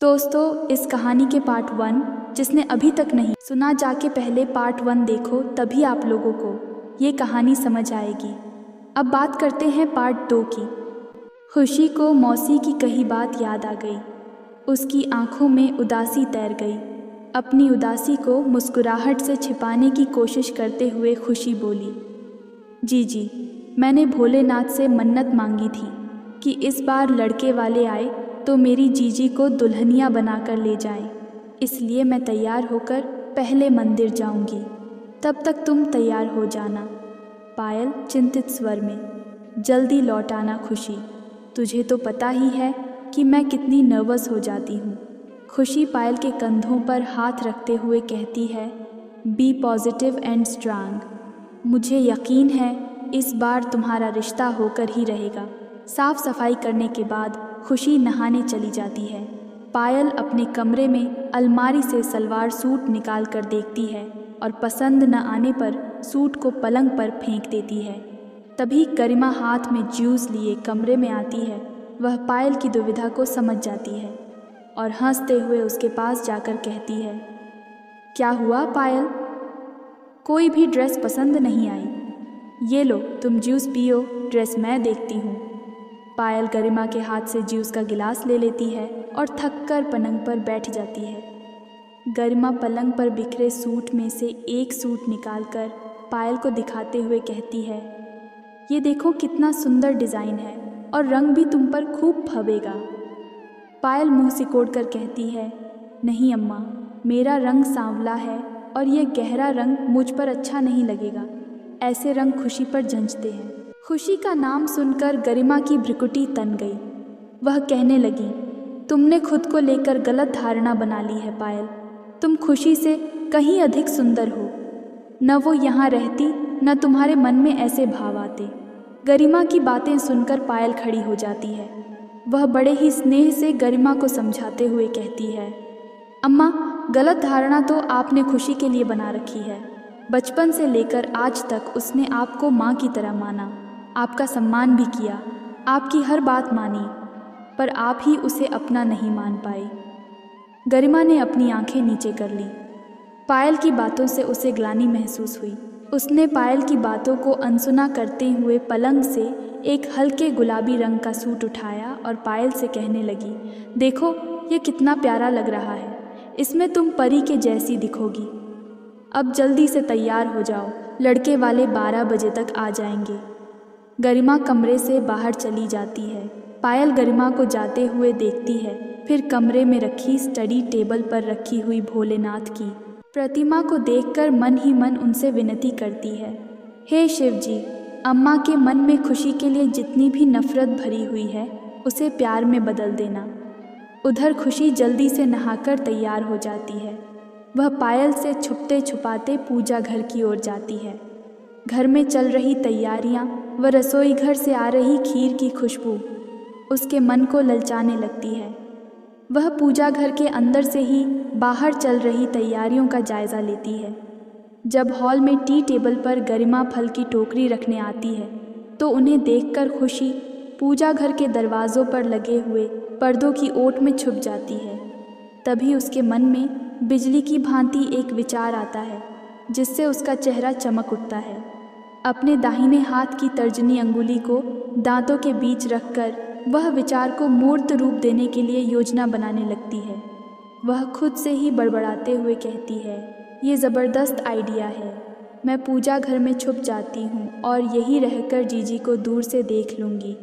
दोस्तों, इस कहानी के पार्ट 1 जिसने अभी तक नहीं सुना, जाके पहले पार्ट 1 देखो, तभी आप लोगों को ये कहानी समझ आएगी। अब बात करते हैं पार्ट 2 की। खुशी को मौसी की कही बात याद आ गई। उसकी आंखों में उदासी तैर गई। अपनी उदासी को मुस्कुराहट से छिपाने की कोशिश करते हुए खुशी बोली, जी, मैंने भोलेनाथ से मन्नत मांगी थी कि इस बार लड़के वाले आए तो मेरी जीजी को दुल्हनिया बनाकर ले जाएं। इसलिए मैं तैयार होकर पहले मंदिर जाऊंगी, तब तक तुम तैयार हो जाना। पायल चिंतित स्वर में, जल्दी लौट आना खुशी, तुझे तो पता ही है कि मैं कितनी नर्वस हो जाती हूँ। खुशी पायल के कंधों पर हाथ रखते हुए कहती है, बी पॉजिटिव एंड स्ट्रांग। मुझे यकीन है इस बार तुम्हारा रिश्ता होकर ही रहेगा। साफ सफाई करने के बाद खुशी नहाने चली जाती है। पायल अपने कमरे में अलमारी से सलवार सूट निकाल कर देखती है और पसंद न आने पर सूट को पलंग पर फेंक देती है। तभी गरिमा हाथ में जूस लिए कमरे में आती है। वह पायल की दुविधा को समझ जाती है और हंसते हुए उसके पास जाकर कहती है, क्या हुआ पायल, कोई भी ड्रेस पसंद नहीं आई? ये लो तुम जूस पियो, ड्रेस मैं देखती हूँ। पायल गरिमा के हाथ से जूस का गिलास ले लेती है और थककर पलंग पर बैठ जाती है। गरिमा पलंग पर बिखरे सूट में से एक सूट निकालकर पायल को दिखाते हुए कहती है, ये देखो कितना सुंदर डिज़ाइन है और रंग भी तुम पर खूब फबेगा। पायल मुंह सिकोड़ कर कहती है, नहीं अम्मा, मेरा रंग सांवला है और ये गहरा रंग मुझ पर अच्छा नहीं लगेगा। ऐसे रंग खुशी पर जंचते हैं। खुशी का नाम सुनकर गरिमा की भ्रुकुटी तन गई। वह कहने लगी, तुमने खुद को लेकर गलत धारणा बना ली है पायल। तुम खुशी से कहीं अधिक सुंदर हो। न वो यहाँ रहती, न तुम्हारे मन में ऐसे भाव आते। गरिमा की बातें सुनकर पायल खड़ी हो जाती है। वह बड़े ही स्नेह से गरिमा को समझाते हुए कहती है, अम्मा, गलत धारणा तो आपने खुशी के लिए बना रखी है। बचपन से लेकर आज तक उसने आपको माँ की तरह माना, आपका सम्मान भी किया, आपकी हर बात मानी, पर आप ही उसे अपना नहीं मान पाए। गरिमा ने अपनी आंखें नीचे कर ली। पायल की बातों से उसे ग्लानि महसूस हुई। उसने पायल की बातों को अनसुना करते हुए पलंग से एक हल्के गुलाबी रंग का सूट उठाया और पायल से कहने लगी, देखो ये कितना प्यारा लग रहा है, इसमें तुम परी के जैसी दिखोगी। अब जल्दी से तैयार हो जाओ, लड़के वाले 12 बजे तक आ जाएंगे। गरिमा कमरे से बाहर चली जाती है। पायल गरिमा को जाते हुए देखती है, फिर कमरे में रखी स्टडी टेबल पर रखी हुई भोलेनाथ की प्रतिमा को देखकर मन ही मन उनसे विनती करती है, हे शिव जी, अम्मा के मन में खुशी के लिए जितनी भी नफरत भरी हुई है उसे प्यार में बदल देना। उधर खुशी जल्दी से नहाकर तैयार हो जाती है। वह पायल से छुपते छुपाते पूजा घर की ओर जाती है। घर में चल रही तैयारियां व रसोई घर से आ रही खीर की खुशबू उसके मन को ललचाने लगती है। वह पूजा घर के अंदर से ही बाहर चल रही तैयारियों का जायज़ा लेती है। जब हॉल में टी टेबल पर गरिमा फल की टोकरी रखने आती है तो उन्हें देखकर खुशी पूजा घर के दरवाज़ों पर लगे हुए पर्दों की ओट में छुप जाती है। तभी उसके मन में बिजली की भांति एक विचार आता है, जिससे उसका चेहरा चमक उठता है। अपने दाहिने हाथ की तर्जनी अंगुली को दांतों के बीच रखकर वह विचार को मूर्त रूप देने के लिए योजना बनाने लगती है। वह खुद से ही बड़बड़ाते हुए कहती है, ये ज़बरदस्त आइडिया है। मैं पूजा घर में छुप जाती हूँ और यहीं रहकर जीजी को दूर से देख लूँगी।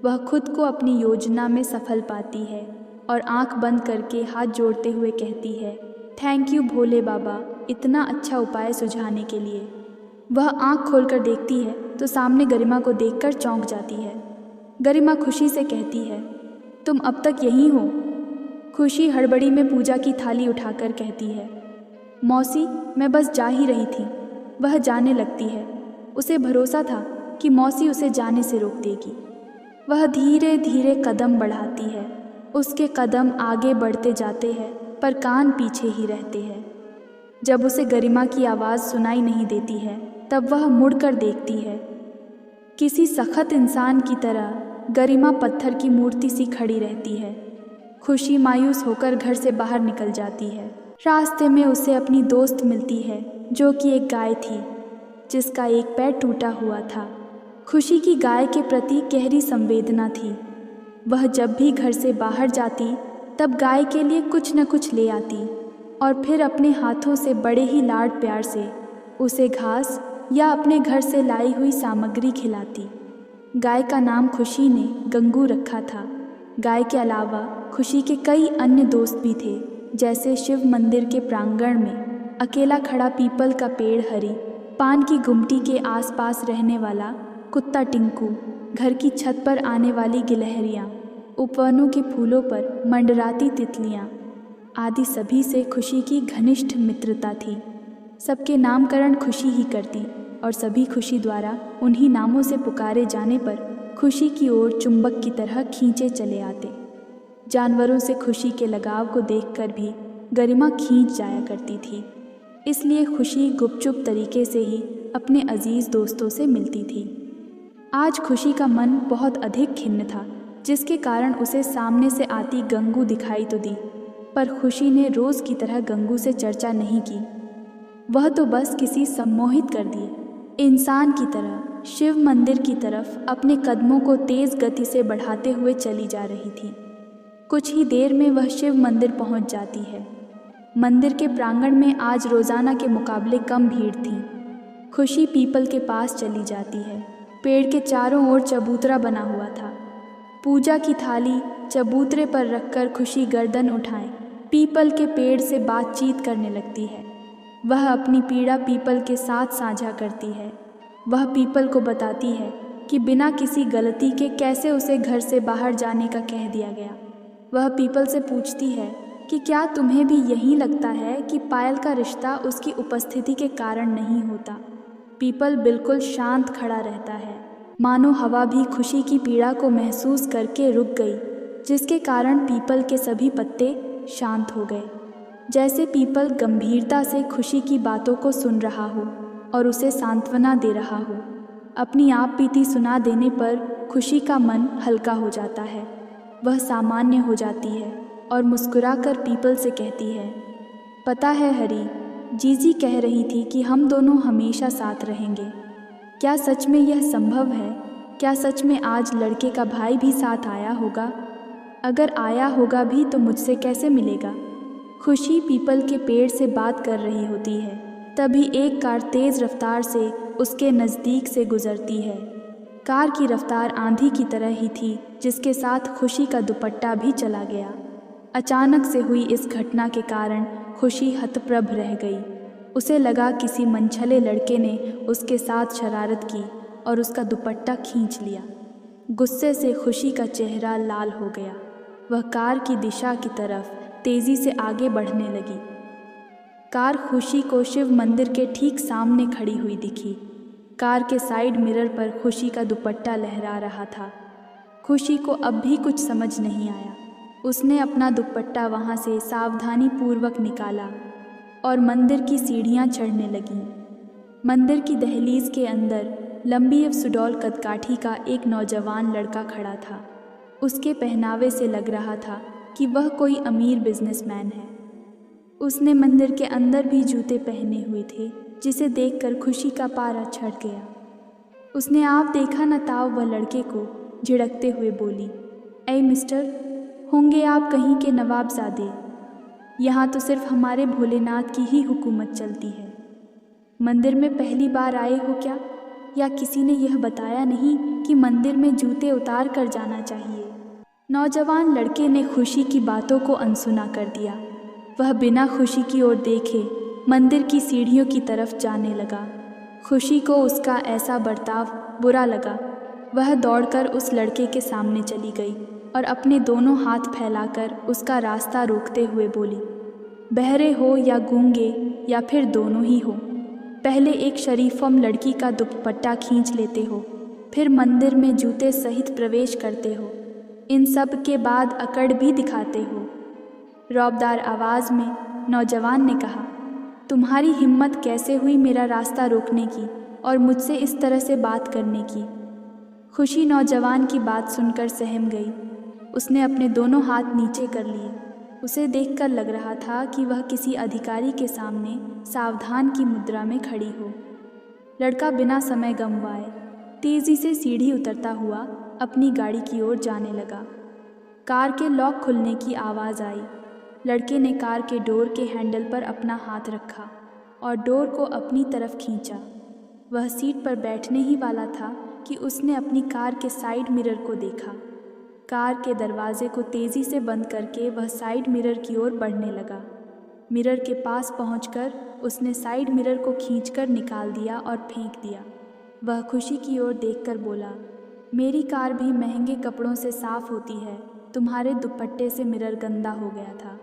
वह खुद को अपनी योजना में सफल पाती है और आंख बंद करके हाथ जोड़ते हुए कहती है, थैंक यू भोले बाबा, इतना अच्छा उपाय सुझाने के लिए। वह आंख खोलकर देखती है तो सामने गरिमा को देखकर चौंक जाती है। गरिमा खुशी से कहती है, तुम अब तक यहीं हो? खुशी हड़बड़ी में पूजा की थाली उठाकर कहती है, मौसी, मैं बस जा ही रही थी। वह जाने लगती है। उसे भरोसा था कि मौसी उसे जाने से रोक देगी। वह धीरे धीरे कदम बढ़ाती है। उसके कदम आगे बढ़ते जाते हैं पर कान पीछे ही रहते हैं। जब उसे गरिमा की आवाज़ सुनाई नहीं देती है तब वह मुड़कर देखती है। किसी सख्त इंसान की तरह गरिमा पत्थर की मूर्ति सी खड़ी रहती है। खुशी मायूस होकर घर से बाहर निकल जाती है। रास्ते में उसे अपनी दोस्त मिलती है जो कि एक गाय थी जिसका एक पैर टूटा हुआ था। खुशी की गाय के प्रति गहरी संवेदना थी। वह जब भी घर से बाहर जाती तब गाय के लिए कुछ न कुछ ले आती और फिर अपने हाथों से बड़े ही लाड प्यार से उसे घास या अपने घर से लाई हुई सामग्री खिलाती। गाय का नाम खुशी ने गंगू रखा था। गाय के अलावा खुशी के कई अन्य दोस्त भी थे, जैसे शिव मंदिर के प्रांगण में अकेला खड़ा पीपल का पेड़ हरी, पान की गुमटी के आसपास रहने वाला कुत्ता टिंकू, घर की छत पर आने वाली गिलहरियाँ, उपवनों के फूलों पर मंडराती तितलियाँ आदि सभी से खुशी की घनिष्ठ मित्रता थी। सबके नामकरण खुशी ही करती और सभी खुशी द्वारा उन्हीं नामों से पुकारे जाने पर खुशी की ओर चुंबक की तरह खींचे चले आते। जानवरों से खुशी के लगाव को देखकर भी गरिमा खींच जाया करती थी, इसलिए खुशी गुपचुप तरीके से ही अपने अजीज़ दोस्तों से मिलती थी। आज खुशी का मन बहुत अधिक खिन्न था, जिसके कारण उसे सामने से आती गंगू दिखाई तो दी, पर खुशी ने रोज़ की तरह गंगू से चर्चा नहीं की। वह तो बस किसी सम्मोहित कर दिए इंसान की तरह शिव मंदिर की तरफ अपने कदमों को तेज़ गति से बढ़ाते हुए चली जा रही थी। कुछ ही देर में वह शिव मंदिर पहुंच जाती है। मंदिर के प्रांगण में आज रोज़ाना के मुकाबले कम भीड़ थी। खुशी पीपल के पास चली जाती है। पेड़ के चारों ओर चबूतरा बना हुआ था। पूजा की थाली चबूतरे पर रखकर खुशी गर्दन उठाए पीपल के पेड़ से बातचीत करने लगती है। वह अपनी पीड़ा पीपल के साथ साझा करती है। वह पीपल को बताती है कि बिना किसी गलती के कैसे उसे घर से बाहर जाने का कह दिया गया। वह पीपल से पूछती है कि क्या तुम्हें भी यही लगता है कि पायल का रिश्ता उसकी उपस्थिति के कारण नहीं होता। पीपल बिल्कुल शांत खड़ा रहता है, मानो हवा भी खुशी की पीड़ा को महसूस करके रुक गई, जिसके कारण पीपल के सभी पत्ते शांत हो गए। जैसे पीपल गंभीरता से खुशी की बातों को सुन रहा हो और उसे सांत्वना दे रहा हो। अपनी आप बीती सुना देने पर खुशी का मन हल्का हो जाता है। वह सामान्य हो जाती है और मुस्कुराकर पीपल से कहती है, पता है हरी, जीजी कह रही थी कि हम दोनों हमेशा साथ रहेंगे। क्या सच में यह संभव है? क्या सच में आज लड़के का भाई भी साथ आया होगा? अगर आया होगा भी तो मुझसे कैसे मिलेगा? खुशी पीपल के पेड़ से बात कर रही होती है, तभी एक कार तेज़ रफ्तार से उसके नज़दीक से गुजरती है। कार की रफ्तार आंधी की तरह ही थी, जिसके साथ खुशी का दुपट्टा भी चला गया। अचानक से हुई इस घटना के कारण खुशी हतप्रभ रह गई। उसे लगा किसी मनछले लड़के ने उसके साथ शरारत की और उसका दुपट्टा खींच लिया। गुस्से से खुशी का चेहरा लाल हो गया। वह कार की दिशा की तरफ तेज़ी से आगे बढ़ने लगी। कार खुशी को शिव मंदिर के ठीक सामने खड़ी हुई दिखी। कार के साइड मिरर पर खुशी का दुपट्टा लहरा रहा था। खुशी को अब भी कुछ समझ नहीं आया। उसने अपना दुपट्टा वहाँ से सावधानी पूर्वक निकाला और मंदिर की सीढ़ियाँ चढ़ने लगीं। मंदिर की दहलीज के अंदर लंबी सुडौल कदकाठी का एक नौजवान लड़का खड़ा था। उसके पहनावे से लग रहा था कि वह कोई अमीर बिजनेसमैन है। उसने मंदिर के अंदर भी जूते पहने हुए थे, जिसे देखकर खुशी का पारा चढ़ गया। उसने आप देखा न ताव वह लड़के को झिड़कते हुए बोली, ऐ मिस्टर, होंगे आप कहीं के नवाबजादे? यहाँ तो सिर्फ हमारे भोलेनाथ की ही हुकूमत चलती है। मंदिर में पहली बार आए हो क्या? या किसी ने यह बताया नहीं कि मंदिर में जूते उतार कर जाना चाहिए? नौजवान लड़के ने खुशी की बातों को अनसुना कर दिया। वह बिना खुशी की ओर देखे मंदिर की सीढ़ियों की तरफ जाने लगा। खुशी को उसका ऐसा बर्ताव बुरा लगा। वह दौड़कर उस लड़के के सामने चली गई और अपने दोनों हाथ फैलाकर उसका रास्ता रोकते हुए बोली, बहरे हो या गूंगे या फिर दोनों ही हो, पहले एक शरीफम लड़की का दुपट्टा खींच लेते हो, फिर मंदिर में जूते सहित प्रवेश करते हो, इन सब के बाद अकड़ भी दिखाते हो। रौबदार आवाज़ में नौजवान ने कहा, तुम्हारी हिम्मत कैसे हुई मेरा रास्ता रोकने की और मुझसे इस तरह से बात करने की? खुशी नौजवान की बात सुनकर सहम गई। उसने अपने दोनों हाथ नीचे कर लिए। उसे देखकर लग रहा था कि वह किसी अधिकारी के सामने सावधान की मुद्रा में खड़ी हो। लड़का बिना समय गंवाए तेजी से सीढ़ी उतरता हुआ अपनी गाड़ी की ओर जाने लगा। कार के लॉक खुलने की आवाज़ आई। लड़के ने कार के डोर के हैंडल पर अपना हाथ रखा और डोर को अपनी तरफ खींचा। वह सीट पर बैठने ही वाला था कि उसने अपनी कार के साइड मिरर को देखा। कार के दरवाजे को तेज़ी से बंद करके वह साइड मिरर की ओर बढ़ने लगा। मिरर के पास पहुंचकर उसने साइड मिरर को खींचकर निकाल दिया और फेंक दिया। वह खुशी की ओर देखकर बोला, मेरी कार भी महंगे कपड़ों से साफ़ होती है, तुम्हारे दुपट्टे से मिरर गंदा हो गया था।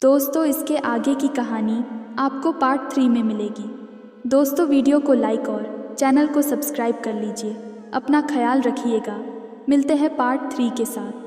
दोस्तों, इसके आगे की कहानी आपको पार्ट 3 में मिलेगी। दोस्तों, वीडियो को लाइक और चैनल को सब्सक्राइब कर लीजिए। अपना ख्याल रखिएगा। मिलते हैं पार्ट 3 के साथ।